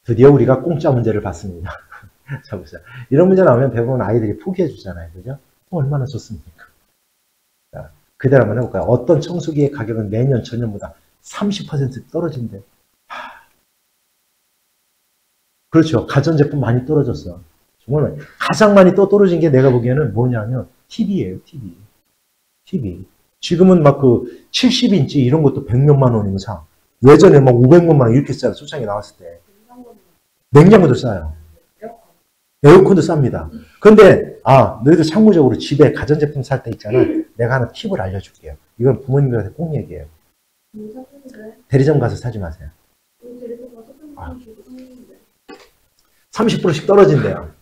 드디어 우리가 공짜 문제를 봤습니다. 자, 보세요. 이런 문제 나오면 대부분 아이들이 포기해 주잖아요. 그죠? 얼마나 좋습니까? 자, 그대로 한번 해볼까요? 어떤 청소기의 가격은 매년 전년보다 30% 떨어진대. 그렇죠. 가전제품 많이 떨어졌어. 정말 가장 많이 또 떨어진 게 내가 보기에는 뭐냐면 TV예요. TV. 지금은 막 그 70인치 이런 것도 100몇만 원이면 사. 예전에 막 500몇만 원 이렇게 싸요. 소장이 나왔을 때. 냉장고도 싸요. 에어컨도 쌉니다. 근데 너희도 참고적으로 집에 가전제품 살 때 있잖아. 내가 하나 팁을 알려줄게요. 이건 부모님들한테 꼭 얘기해요. 대리점 가서 사지 마세요. 30%씩 떨어진대요.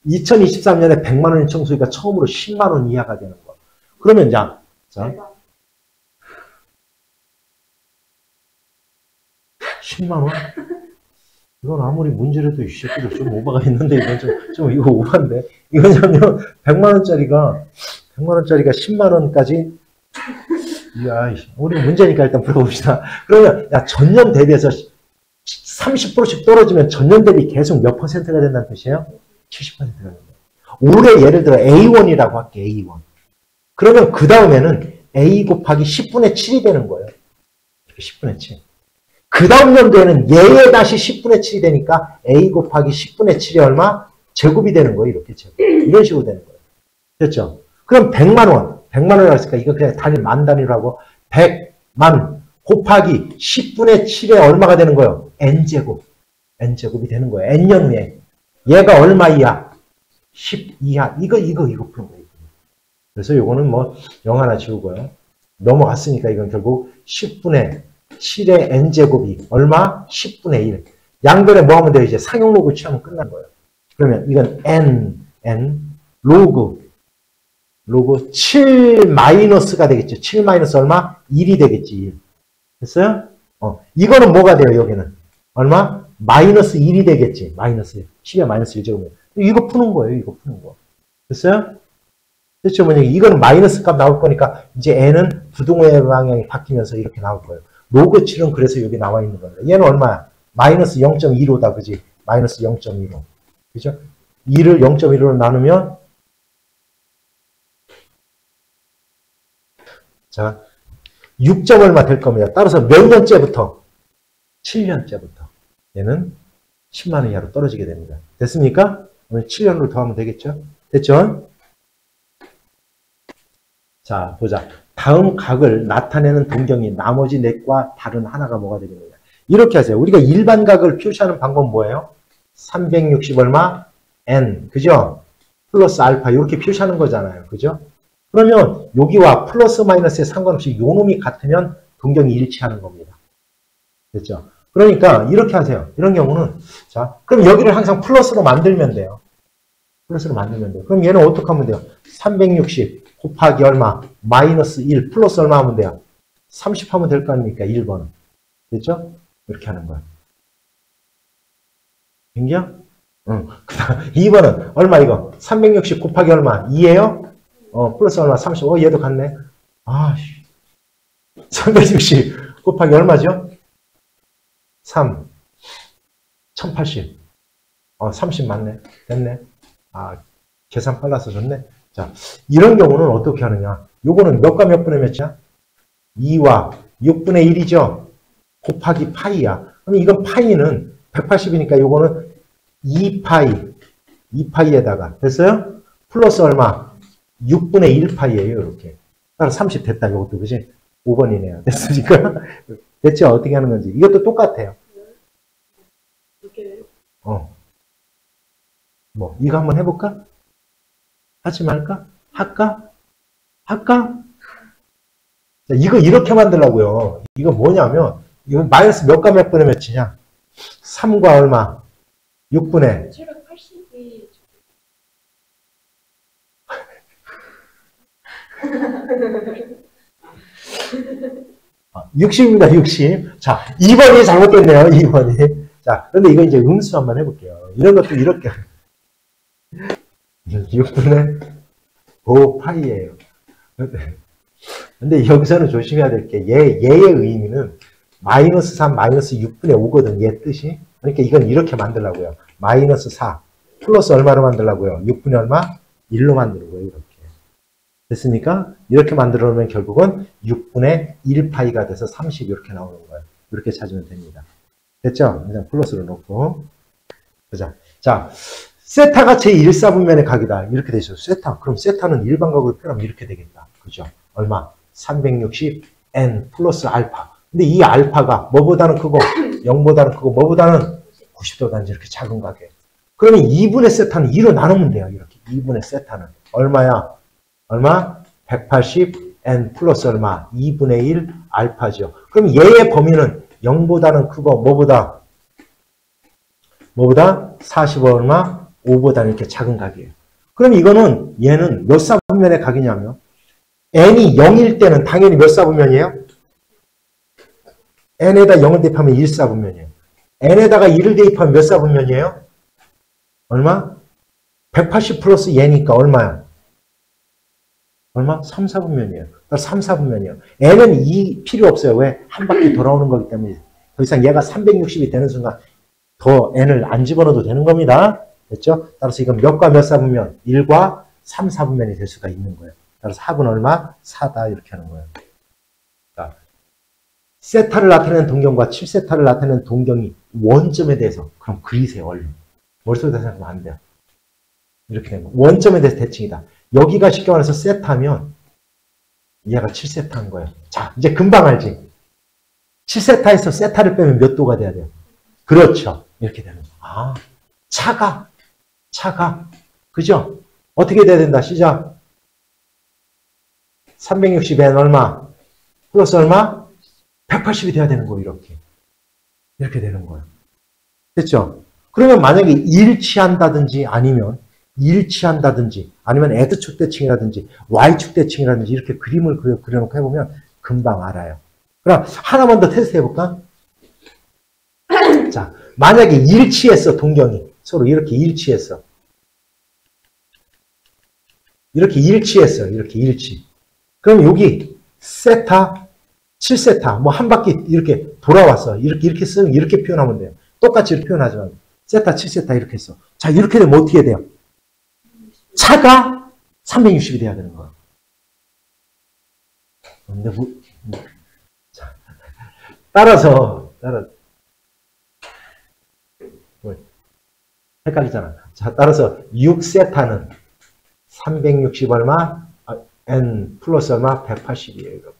2023년에 100만 원인 청소기가 처음으로 10만 원 이하가 되는 거. 그러면 자 10만 원? 이건 아무리 문제라도 이 새끼들 좀 오바가 있는데 이건 좀 이거 오바인데. 이거냐면 100만 원짜리가 10만 원까지. 야, 우리 문제니까 일단 풀어봅시다. 그러면 전년 대비해서 30%씩 떨어지면 전년 대비 계속 몇 %가 된다는 뜻이에요? 70%가 된다. 올해 예를 들어 A1이라고 할게. A1. 그러면 그 다음에는 A 곱하기 10분의 7이 되는 거예요. 10분의 7. 그 다음 연도에는 얘에 다시 10분의 7이 되니까 A 곱하기 10분의 7이 얼마? 제곱이 되는 거예요. 이렇게 제곱. 이런 식으로 되는 거예요. 됐죠? 그럼 100만 원. 100만 원이라고 했으니까 이거 그냥 단위 만 단위로 하고 100만 곱하기 10분의 7에 얼마가 되는 거예요? N제곱. N제곱이 되는 거예요. N년 후에. 얘가 얼마 이하? 10 이하. 이거 푸는 거예요. 그래서 요거는 뭐 영 하나 지우고요. 넘어갔으니까 이건 결국 10분의 7의 n제곱이 얼마? 10분의 1. 양변에 뭐 하면 돼요? 이제 상용 로그 취하면 끝난 거예요. 그러면 이건 n 로그 7 마이너스가 되겠죠. 7 마이너스 얼마? 1이 되겠지. 1. 됐어요? 이거는 뭐가 돼요? 여기는 얼마? 마이너스 1이 되겠지. 마이너스 1. 10의 마이너스 1제곱이면. 이거 푸는 거예요. 이거 푸는 거. 됐어요? 됐죠? 뭐냐? 이거는 마이너스 값 나올 거니까 이제 n은 부동의 방향이 바뀌면서 이렇게 나올 거예요. 로그 7은 그래서 여기 나와 있는 겁니다. 얘는 얼마야? 마이너스 0.15다. 그지? 마이너스 0.15. 그죠? 2를 0.15로 나누면 자, 6점 얼마 될 겁니다. 따라서 몇 년째부터? 7년째부터. 얘는 10만 원 이하로 떨어지게 됩니다. 됐습니까? 그러면 7년으로 더하면 되겠죠? 됐죠? 자, 보자. 다음 각을 나타내는 동경이 나머지 넷과 다른 하나가 뭐가 되겠느냐. 이렇게 하세요. 우리가 일반 각을 표시하는 방법은 뭐예요? 360 얼마? n. 그죠? 플러스 알파. 이렇게 표시하는 거잖아요. 그죠? 그러면 여기와 플러스 마이너스에 상관없이 요 놈이 같으면 동경이 일치하는 겁니다. 됐죠? 그러니까 이렇게 하세요. 이런 경우는 자, 그럼 여기를 항상 플러스로 만들면 돼요. 플러스로 만들면 돼요. 그럼 얘는 어떻게 하면 돼요? 360 곱하기 얼마? 마이너스 1 플러스 얼마 하면 돼요? 30 하면 될 거 아닙니까? 1번. 됐죠? 이렇게 하는 거야. 된겨? 응. 그 다음 2번은 얼마 이거? 360 곱하기 얼마? 2예요? 플러스 얼마? 30. 얘도 같네. 360 곱하기 얼마죠? 3. 1080. 30 맞네. 됐네. 계산 빨라서 좋네. 자, 이런 경우는 어떻게 하느냐. 요거는 몇과 몇 분의 몇이야? 2와 6분의 1이죠. 곱하기 파이야. 그럼 이건 파이는 180이니까 요거는 2파이. 2파이에다가. 됐어요? 플러스 얼마? 6분의 1파이예요. 이렇게. 따라 30 됐다. 요것도. 그지? 5번이네요. 됐습니까? 됐죠? 어떻게 하는 건지. 이것도 똑같아요. 뭐, 이거 한번 해볼까? 하지 말까? 할까? 자, 이거 이렇게 만들라고요. 이거 뭐냐면, 이거 마이너스 몇과 몇 분의 몇이냐? 3과 얼마? 6분의 780이 60입니다. 60. 자, 2번이 잘못됐네요. 2번이. 자, 그런데 이거 이제 음수 한번 해볼게요. 이런 것도 이렇게. 6분의 5파이예요. 근데 여기서는 조심해야 될 게 얘의 의미는 마이너스 3, 마이너스 6분의 5거든. 얘 뜻이. 그러니까 이건 이렇게 만들라고요. 마이너스 4 플러스 얼마로 만들라고요? 6분의 얼마? 1로 만드는 거예요. 이렇게. 됐습니까? 이렇게 만들어 놓으면 결국은 6분의 1파이가 돼서 30 이렇게 나오는 거예요. 이렇게 찾으면 됩니다. 됐죠? 그냥 플러스로 놓고. 보자. 자, 세타가 제1사분면의 각이다. 이렇게 되죠. 세타. 그럼 세타는 일반각으로 표현하면 이렇게 되겠다. 그죠? 얼마? 360n 플러스 알파. 근데 이 알파가 뭐보다는 크고 0보다는 크고 뭐보다는 90도 단지 이렇게 작은 각이에요. 그러면 2분의 세타는 2로 나누면 돼요. 이렇게 2분의 세타는 얼마야? 얼마? 180n 플러스 얼마? 2분의 1 알파죠. 그럼 얘의 범위는 0보다는 크고 뭐보다? 45 얼마? 5보다는 이렇게 작은 각이에요. 그럼 이거는 얘는 몇 사분면의 각이냐면 n이 0일 때는 당연히 몇 사분면이에요? n에다 0을 대입하면 1사분면이에요. n에다가 1을 대입하면 몇 사분면이에요? 얼마? 180 플러스 얘니까 얼마야? 얼마? 3, 4분면이에요. 3, 4분면이에요. n은 2 필요 없어요. 왜? 한 바퀴 돌아오는 거기 때문에. 더 이상 얘가 360이 되는 순간 더 n을 안 집어넣어도 되는 겁니다. 됐죠? 따라서 이건 몇과 몇 사분면? 1과 3, 4분면이 될 수가 있는 거예요. 따라서 합은 얼마? 4다 이렇게 하는 거예요. 자, 세타를 나타내는 동경과 7세타를 나타내는 동경이 원점에 대해서 그럼 그리세요. 얼른. 머릿속에 생각하면 안 돼요. 이렇게 되는 거예요. 원점에 대해서 대칭이다. 여기가 쉽게 말해서 세타면 얘가 7세타인 거예요. 자, 이제 금방 알지? 7세타에서 세타를 빼면 몇 도가 돼야 돼요? 그렇죠. 이렇게 되는 거예요. 아, 차가. 그죠? 어떻게 돼야 된다? 시작. 360n 얼마? 플러스 얼마? 180이 돼야 되는 거예요. 이렇게 되는 거예요. 됐죠? 그러면 만약에 일치한다든지 아니면 X축 대칭이라든지 Y축 대칭이라든지 이렇게 그림을 그려놓고 해보면 금방 알아요. 그럼 하나만 더 테스트 해볼까? 자, 만약에 일치했어, 동경이. 서로 이렇게 일치했어. 이렇게 일치. 그럼 여기 세타, 7세타, 뭐 한 바퀴 이렇게 돌아왔어. 이렇게 쓰면 이렇게 표현하면 돼요. 똑같이 이렇게 표현하지만 세타, 7세타 이렇게 했어. 자, 이렇게 되면 어떻게 돼요? 차가 360이 돼야 되는 거야. 근데 자, 따라서 헷갈리잖아. 자, 따라서 6세타는 360 얼마? n 플러스 얼마? 180이에요.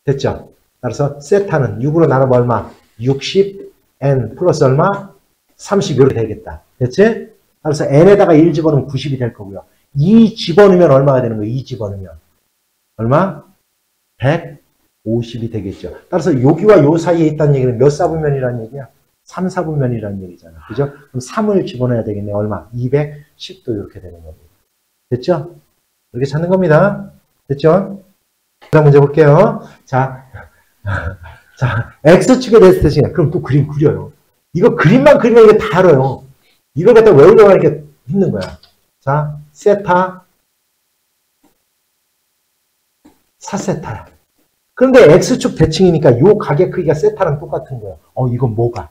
됐죠? 따라서 세타는 6으로 나누면 얼마? 60 n 플러스 얼마? 30 이렇게 되겠다. 됐지? 따라서 n에다가 1 집어넣으면 90이 될 거고요. 2 집어넣으면 얼마가 되는 거예요? 2 집어넣으면 얼마? 150이 되겠죠. 따라서 여기와 요 사이에 있다는 얘기는 몇 사분면이라는 얘기야? 3, 4분면이라는 얘기잖아. 그죠? 그럼 3을 집어넣어야 되겠네. 얼마? 210도 이렇게 되는 겁니다. 됐죠? 이렇게 찾는 겁니다. 됐죠? 다음 문제 볼게요. 자, X축에 대해서 대칭해. 그럼 또 그림 그려요. 이거 그림만 그리면 이게 다 알아요. 이걸 갖다 외우려고 하니까 힘든 거야. 자, 세타, 4세타야. 그런데 X축 대칭이니까 요 각의 크기가 세타랑 똑같은 거예요. 이건 뭐가?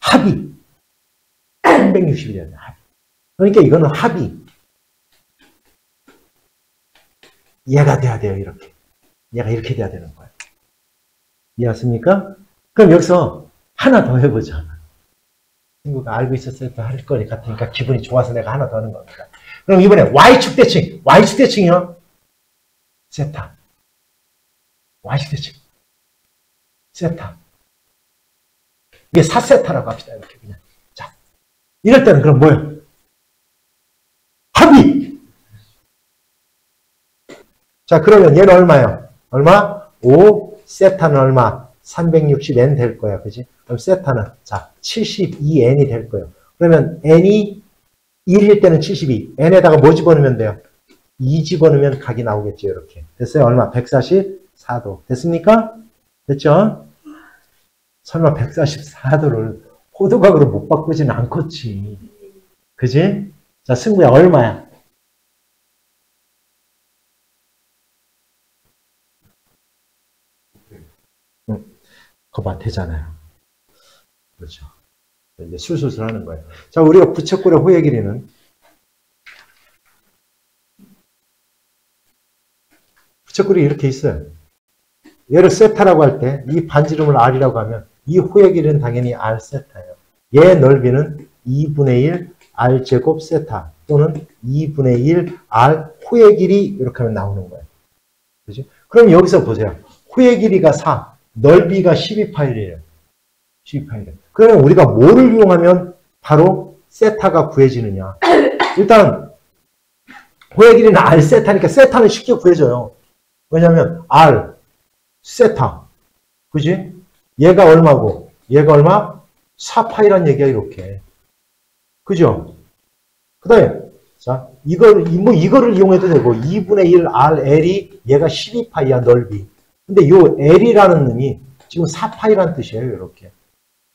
합이 360이 돼야 돼. 그러니까 이거는 합이 얘가 돼야 돼요. 이렇게. 얘가 이렇게 돼야 되는 거예요. 이해하십니까? 그럼 여기서 하나 더 해보자. 친구가 알고 있었을 때 할 거니 같으니까 기분이 좋아서 내가 하나 더 하는 겁니다. 그럼 이번에 Y축 대칭. Y축 대칭이요. 세타. Y축 대칭. 세타. 이게 4세타라고 합시다. 이렇게 그냥. 자. 이럴 때는 그럼 뭐예요? 합이! 자, 그러면 얘는 얼마예요? 얼마? 5, 세타는 얼마? 360n 될 거야. 그지? 그럼 세타는, 자, 72n이 될 거예요. 그러면 n이 1일 때는 72. n에다가 뭐 집어넣으면 돼요? 2 집어넣으면 각이 나오겠죠. 이렇게. 됐어요? 얼마? 144도. 됐습니까? 됐죠? 설마 144도를 호두각으로 못 바꾸지는 않겠지. 그지? 자, 승부야, 얼마야? 응. 그거 봐, 되잖아요. 그렇죠. 이제 술술술 하는 거예요. 자, 우리가 부채꼴의 호의 길이는 부채꼴이 이렇게 있어요. 얘를 세타라고 할 때 이 반지름을 r이라고 하면 이 호의 길이는 당연히 r 세타예요. 얘 넓이는 2분의 1 r 제곱 세타 또는 2분의 1 r 호의 길이 이렇게 하면 나오는 거예요. 그죠? 그럼 여기서 보세요. 호의 길이가 4, 넓이가 12파이래요. 12파이래. 그러면 우리가 뭐를 이용하면 바로 세타가 구해지느냐. 일단 호의 길이는 r 세타니까 세타는 쉽게 구해져요. 왜냐하면 r 세타. 그지? 얘가 얼마고 얘가 얼마? 4파이란 얘기야 이렇게. 그죠? 그 다음에 자 이거를 이용해도 되고 2분의 1 RL이 얘가 12파이야 넓이. 근데 요 L이라는 놈이 지금 4파이란 뜻이에요 이렇게.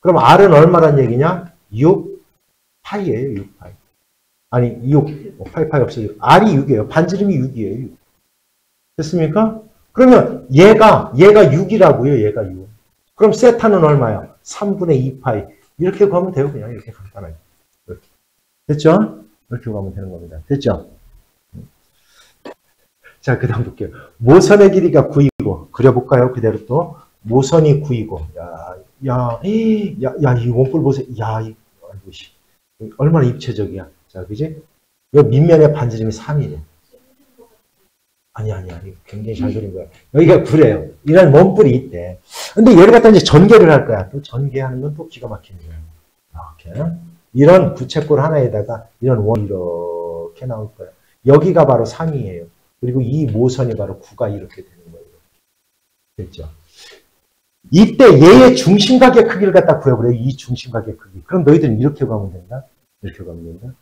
그럼 R은 얼마란 얘기냐? 6파이예요 6파이. 아니 6 파이 없어요. R이 6이에요. 반지름이 6이에요. 6. 됐습니까? 그러면 얘가 6이라고요. 얘가 6. 그럼 세타는 얼마야? 3분의 2파이. 이렇게 가면 돼요. 그냥 이렇게 간단하게. 이렇게. 됐죠? 이렇게 가면 되는 겁니다. 됐죠? 자, 그 다음 볼게요. 모선의 길이가 9이고, 그려볼까요? 그대로 또. 모선이 9이고, 이 원뿔 보세요. 얼마나 입체적이야. 자, 그지? 이 밑면의 반지름이 3이네. 아니. 굉장히 잘 그린 거야. 여기가 9래요. 이런 원뿔이 있대. 근데 얘를 갖다 이제 전개를 할 거야. 또 전개하는 건 또 기가 막히는 거야. 이렇게. 이런 부채꼴 하나에다가 이런 원 이렇게 나올 거예요. 여기가 바로 3이에요. 그리고 이 모선이 바로 9가 이렇게 되는 거예요. 됐죠? 이때 얘의 중심각의 크기를 갖다 구해보래요. 이 중심각의 크기. 그럼 너희들은 이렇게 가면 된다. 이렇게 가면 된다.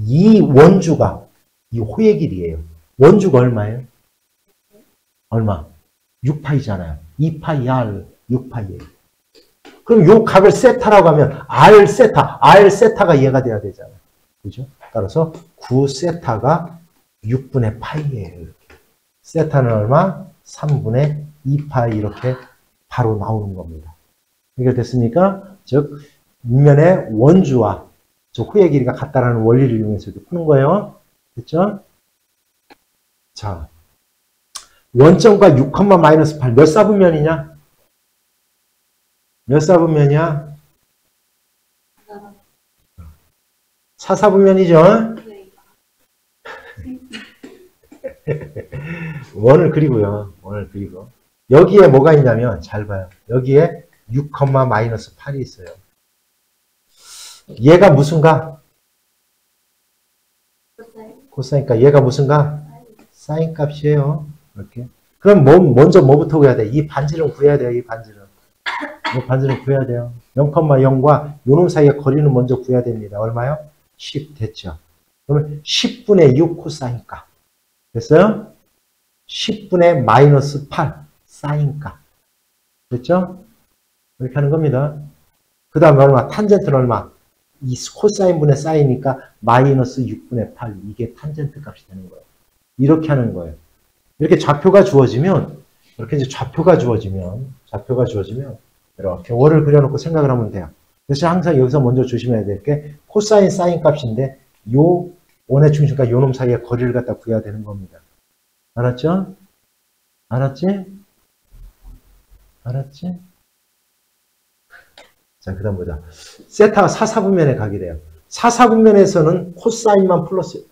이 원주가 이 호의 길이에요. 원주가 얼마예요? 얼마? 6파이잖아요. 2파이 R 6파이예요. 그럼 요 각을 세타라고 하면 R 세타가 얘가 돼야 되잖아요. 그죠? 따라서 9세타가 6분의 파이예요. 이렇게. 세타는 얼마? 3분의 2파이 이렇게 바로 나오는 겁니다. 해결됐습니까? 즉 밑면의 원주와 저 호의 길이가 같다라는 원리를 이용해서 이렇게 푸는 거예요. 됐죠? 자, 원점과 6, 마이너스 8 몇 사분면이냐? 몇 사분면이야? 4사분면이죠? 원을 그리고요. 원을 그리고. 여기에 뭐가 있냐면, 잘 봐요. 여기에 6, 마이너스 8이 있어요. 얘가 무슨가? 코사인가? 얘가 무슨가? 사인 값이에요. 이렇게. 그럼 먼저 뭐부터 구해야 돼? 이 반지름 구해야 돼요. 이 반지름. 이 반지름 구해야 돼요. 0,0과 요놈 사이의 거리는 먼저 구해야 됩니다. 얼마요? 10 됐죠. 그러면 10분의 6 코사인 값. 됐어요? 10분의 마이너스 8 사인 값. 됐죠? 이렇게 하는 겁니다. 그 다음에 얼마? 탄젠트는 얼마? 이 코사인분의 사이니까 마이너스 6분의 8. 이게 탄젠트 값이 되는 거예요. 이렇게 하는 거예요. 이렇게 좌표가 주어지면, 이렇게 좌표가 주어지면, 이렇게 월을 그려놓고 생각을 하면 돼요. 그래서 항상 여기서 먼저 조심해야 될 게 코사인, 사인 값인데, 요 원의 중심과 요놈 사이의 거리를 갖다 구해야 되는 겁니다. 알았죠? 알았지? 자, 그 다음 보자. 세타가 4사분면에 가게 돼요. 4사분면에서는 코사인만 플러스예요.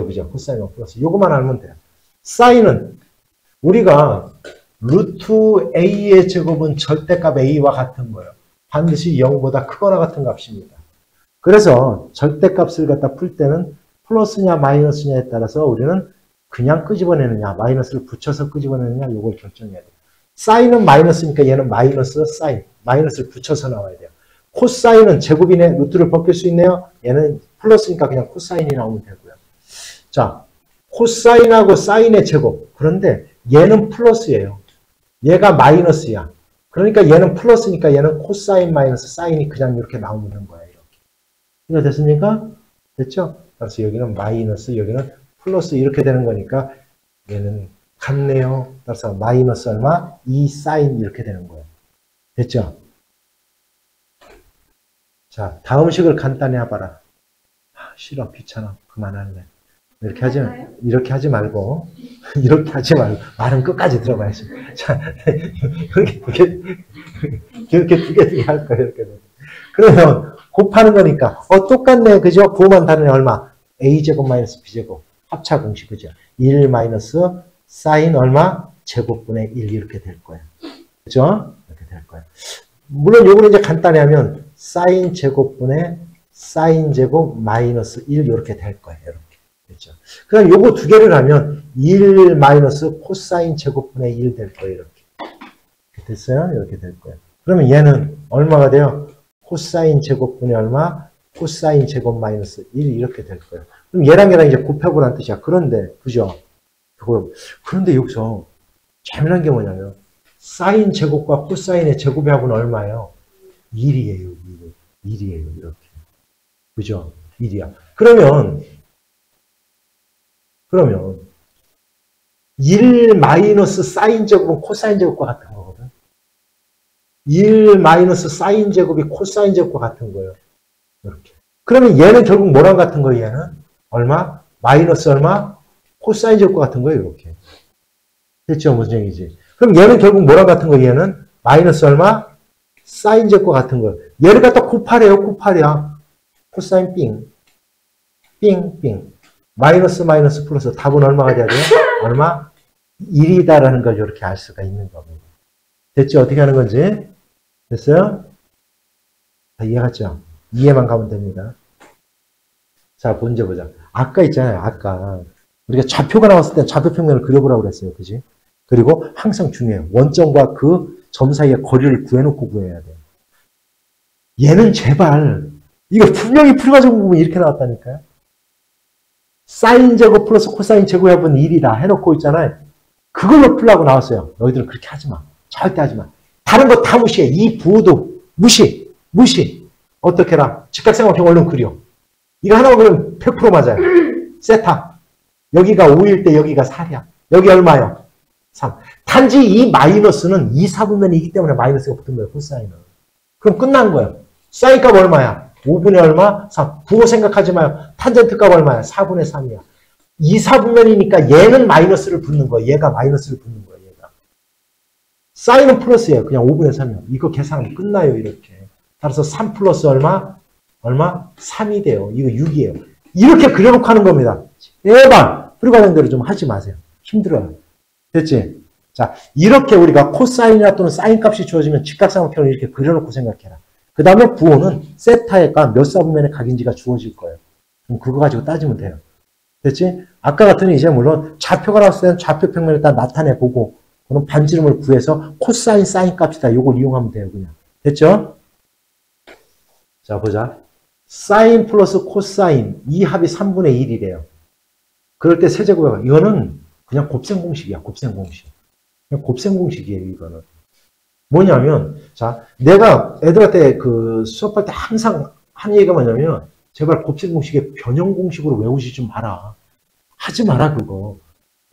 그죠? 코사인만 플러스. 요것만 알면 돼요. 사인은 우리가 루트 a의 제곱은 절대값 a와 같은 거예요. 반드시 0보다 크거나 같은 값입니다. 그래서 절대값을 갖다 풀 때는 플러스냐 마이너스냐에 따라서 우리는 그냥 끄집어내느냐 마이너스를 붙여서 끄집어내느냐 요걸 결정해야 돼요. 사인은 마이너스니까 얘는 마이너스 사인, 마이너스를 붙여서 나와야 돼요. 코사인은 제곱이네, 루트를 벗길 수 있네요. 얘는 플러스니까 그냥 코사인이 나오면 되고요. 자, 코사인하고 사인의 제곱. 그런데 얘는 플러스예요. 얘가 마이너스야. 그러니까 얘는 플러스니까 얘는 코사인 마이너스 사인이 그냥 이렇게 나오면 되는 거예요. 이렇게. 이거 됐습니까? 됐죠? 그래서 여기는 마이너스, 여기는 플러스 이렇게 되는 거니까 얘는 같네요. 따라서 마이너스 얼마? 2 사인 이렇게 되는 거예요. 됐죠? 자, 다음 식을 간단히 해봐라. 싫어, 귀찮아, 그만할래. 이렇게 하지 말고 이렇게 하지 말고 말은 끝까지 들어봐야지. 자, 이렇게 두 개 할 거예요. 이렇게. 그러면 곱하는 거니까 똑같네, 그죠? 부호만 다르네. 얼마? a제곱 마이너스 b제곱 합차 공식, 그죠? 1 마이너스 사인 얼마? 제곱분의 1 이렇게 될 거예요. 그죠? 이렇게 될 거예요. 물론 요거는 이제 간단히 하면 사인 제곱분의 사인 제곱 마이너스 1 이렇게 될 거예요. 이렇게. 그렇죠. 그럼 요거 두 개를 하면 1 마이너스 코사인 제곱분의 1 될 거예요. 이렇게. 됐어요? 이렇게 될 거예요. 그러면 얘는 얼마가 돼요? 코사인 제곱분의 얼마? 코사인 제곱 마이너스 1 이렇게 될 거예요. 그럼 얘랑 이제 곱해보라는 뜻이야. 그런데, 그죠? 그런데 여기서 재미난 게 뭐냐면 사인 제곱과 코사인의 제곱의 합은 얼마예요? 1이에요. 1이에요. 이렇게. 그죠? 1이야. 그러면 1 마이너스 사인 제곱은 코사인 제곱과 같은 거거든. 1 마이너스 사인 제곱이 코사인 제곱과 같은 거예요. 이렇게. 그러면 얘는 결국 뭐랑 같은 거예요? 얘는 얼마? 마이너스 얼마? 코사인 제곱과 같은 거예요. 이렇게. 됐죠? 무슨 얘기지? 그럼 얘는 결국 뭐랑 같은 거예요? 얘는 마이너스 얼마? 사인 제곱과 같은 거예요. 얘를 갖다 곱하래요. 곱하랴. 코사인 삥. 삥. 마이너스 플러스 답은 얼마가 돼야 돼요? 얼마? 1이다라는 걸 이렇게 알 수가 있는 겁니다. 됐죠? 어떻게 하는 건지? 됐어요? 다 이해갔죠? 이해만 가면 됩니다. 자, 문제 보자. 아까 있잖아요. 아까 우리가 좌표가 나왔을 때 좌표 평면을 그려보라고 그랬어요. 그지? 그리고 항상 중요해요. 원점과 그 점 사이의 거리를 구해놓고 구해야 돼요. 얘는 제발 이거 분명히 풀이과정 보면 이렇게 나왔다니까요. 사인 제곱 플러스 코사인 제곱의 합은 1이다 해놓고 있잖아요. 그걸로 풀라고 나왔어요. 너희들은 그렇게 하지 마. 절대 하지 마. 다른 거 다 무시해. 이 부호도 무시. 어떻게 해라. 직각삼각형 얼른 그려. 이거 하나 그러면 100% 맞아요. 세타. 여기가 5일 때 여기가 4야. 여기 얼마요? 3. 단지 이 마이너스는 2, 4분면이기 때문에 마이너스가 붙은 거예요. 코사인은. 그럼 끝난 거예요. 사인 값 얼마야? 5분의 얼마? 3. 부호 생각하지 마요. 탄젠트 값 얼마야? 4분의 3이야. 2, 4분면이니까 얘는 마이너스를 붙는 거예요. 얘가 마이너스를 붙는 거예요. 얘가. 사인은 플러스예요. 그냥 5분의 3이요. 이거 계산하면 끝나요. 이렇게. 따라서 3 플러스 얼마? 3이 돼요. 이거 6이에요. 이렇게 그려놓고 하는 겁니다. 제발 불가능대로 좀 하지 마세요. 힘들어요. 됐지? 자, 이렇게 우리가 코사인이나 또는 사인 값이 주어지면 직각삼각형을 이렇게 그려놓고 생각해라. 그 다음에 부호는 세타의 값 몇 사분면의 각인지가 주어질 거예요. 그럼 그거 가지고 따지면 돼요. 됐지? 아까 같은 이제 물론 좌표가 나왔을 때는 좌표 평면을 다 나타내보고 그럼 반지름을 구해서 코사인, 사인 값이다. 이걸 이용하면 돼요. 그냥. 됐죠? 자, 보자. 사인 플러스 코사인 이 합이 3분의 1이래요. 그럴 때 세제곱해봐. 이거는 그냥 곱셈 공식이야. 곱셈 공식. 그냥 곱셈 공식이에요. 이거는. 뭐냐면 자, 내가 애들한테 그 수업할 때 항상 하는 얘기가 뭐냐면 제발 곱셈 공식의 변형 공식으로 외우지 좀 마라. 하지 마라 그거.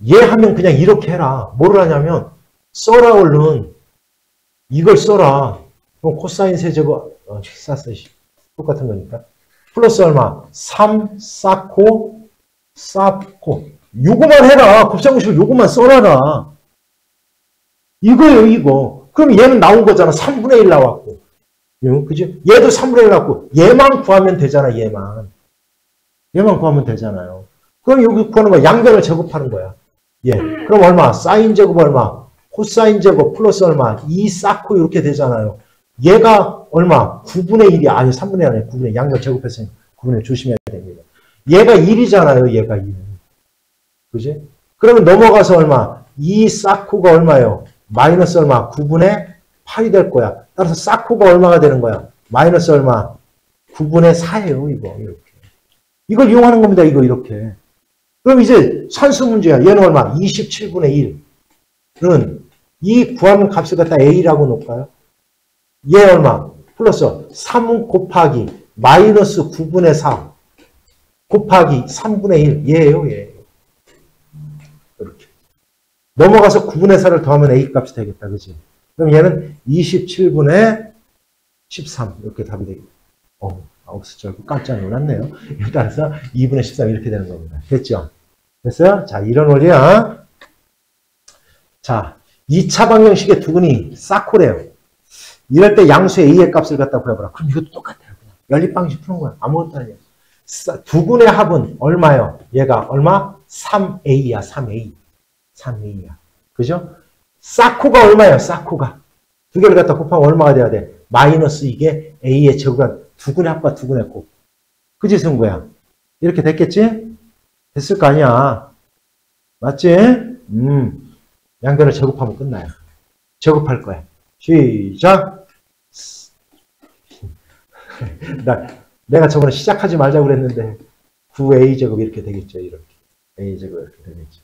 얘 하면 그냥 이렇게 해라. 뭐를 하냐면 써라 얼른. 이걸 써라. 그럼 코사인 세제곱 쌌어. 똑같은 거니까. 플러스 얼마? 3 쌓고 요거만 해라. 곱셈 공식을 요거만 써라라. 이거예요. 이거. 그럼 얘는 나온 거잖아. 3분의 1 나왔고. 그지? 얘도 3분의 1 나왔고. 얘만 구하면 되잖아. 얘만 구하면 되잖아요. 그럼 여기 구하는 거야. 양변을 제곱하는 거야. 예. 그럼 얼마? 사인 제곱 얼마? 코사인 제곱 플러스 얼마? 2 쌓고 이렇게 되잖아요. 얘가 얼마? 9분의 1이 아니 3분의 1 아니에요. 9분의 1. 양변 제곱했으니 9분의 1 조심해야 됩니다. 얘가 1이잖아요. 얘가 1. 그지? 그러면 넘어가서 얼마? 2 쌓고가 얼마예요? 마이너스 얼마? 9분의 8이 될 거야. 따라서 쌓고가 얼마가 되는 거야? 마이너스 얼마? 9분의 4예요. 이거 이렇게. 이걸 이용하는 겁니다. 이거 이렇게. 그럼 이제 산수 문제야. 얘는 얼마? 27분의 1은 이 구하는 값을 갖다 A라고 놓을까요? 얘 얼마? 플러스 3 곱하기 마이너스 9분의 4 곱하기 3분의 1 얘예요. 얘. 이렇게. 넘어가서 9분의 4를 더하면 A 값이 되겠다. 그지? 그럼 얘는 27분의 13 이렇게 답이 되겠다. 아홉수 줄 알고 깜짝 놀랐네요. 따라서 2분의 13 이렇게 되는 겁니다. 됐죠? 됐어요? 자, 이런 원리야. 자, 2차 방정식의 두근이 싸코래요. 이럴 때 양수 A의 값을 갖다 구해보라. 그럼 이것도 똑같아요. 그냥 연립방식 푸는 거야. 아무것도 아니야. 두근의 합은 얼마요? 얘가 얼마? 3A야. 3A. 3A야. 그죠? 싸코가 얼마예요? 싸코가. 두 개를 갖다 곱하면 얼마가 돼야 돼? 마이너스 이게 A의 제곱한 두근의 합과 두근의 곱. 그지, 승구야? 이렇게 됐겠지? 됐을 거 아니야. 맞지? 양변을 제곱하면 끝나요. 제곱할 거야. 시작! 내가 저번에 시작하지 말자고 그랬는데 9a제곱 이렇게 되겠죠. 이렇게. a제곱 이렇게 되겠죠.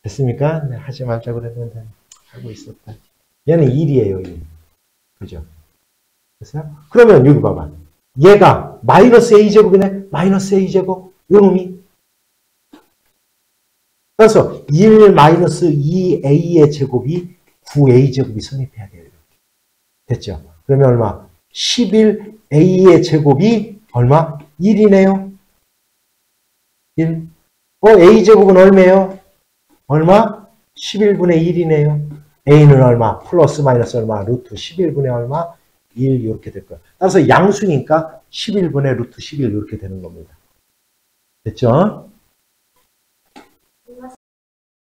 됐습니까? 네, 하지 말자고 그랬는데 하고 있었다. 얘는 1이에요. 1. 그죠? 됐어요? 그러면 여기 봐봐. 얘가 마이너스 a제곱이네. 마이너스 a제곱. 요 놈이. 그래서 1 마이너스 2a의 제곱이 9a제곱이 성립해야 돼요. 이렇게. 됐죠? 그러면 얼마? 11a의 제곱이 얼마? 1이네요. 1. a제곱은 얼마예요? 얼마? 11분의 1이네요. a는 얼마? 플러스 마이너스 얼마? 루트 11분의 얼마? 1 이렇게 될 거예요. 따라서 양수니까 11분의 루트 11 이렇게 되는 겁니다. 됐죠?